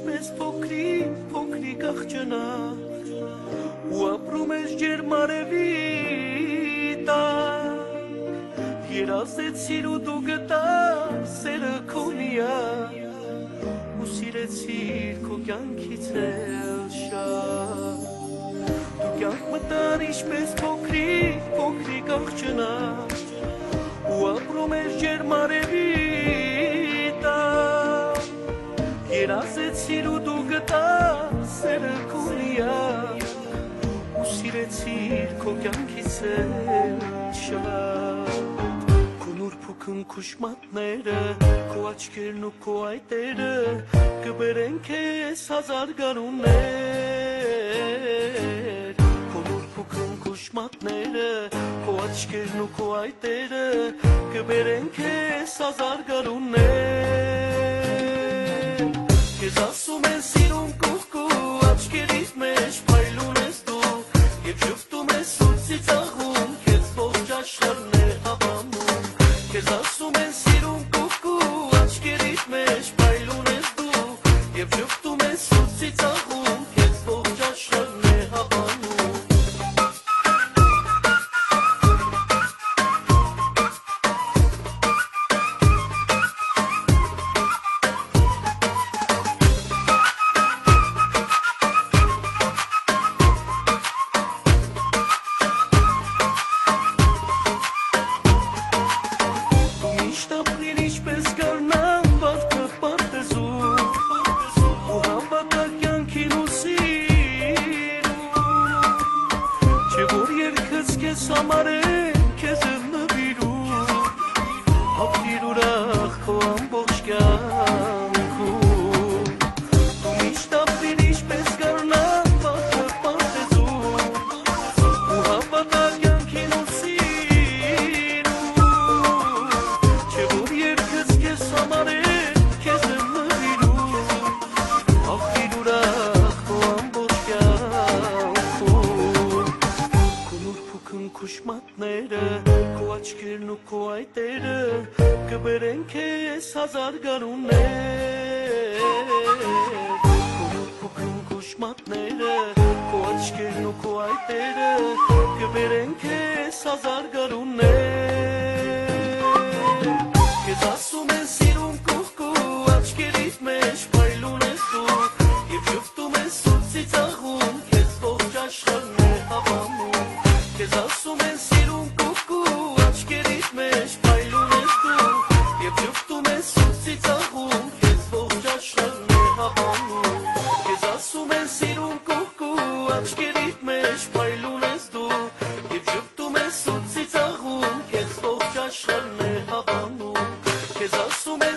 ինչպես փոքրիկ աղջնակ ու ապրում ես ջերմարևի տակ երազեցիր ու դու գտար սերը քո միակ ու սիրեցիր քո կյանքից էլ շատ դու կյանք մտար ինչպես փոքրիկ աղջնակ ու ապրում ես ջերմարևի տակ երազեցիր ու դու գտար սերը քո միակ ու սիրեցիր քո կյանքից էլ շատ քո նուրբ ու քնքուշ մատները քո աչքերն ու քո այտերը կբերեն քեզ հազար գարուններ քո նուրբ ու քնքուշ մատները քո աչքերն ու քո այտերը կբերեն քեզ հազար գարուններ Քեզ ասում են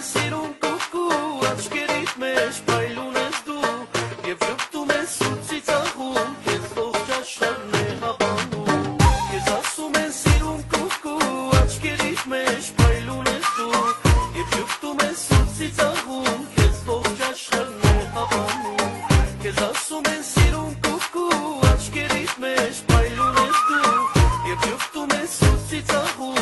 սիրուն կուղկու աչքերից մեջ փայլուն ես դու Եվ շփտում ես ու ծիծաղում քեզ ողջ աշխարհն է հավանում Քեզ ասում են սիրուն կուղկու աչքերից մեջ փայլուն ես դու Եվ շփտում ես ու ծիծաղում քեզ ողջ աշխարհն է հավանում Քեզ ասում են սիրուն կուղկու աչքերից մեջ փայլուն ես դու Եվ շփտում ես ու ծիծաղում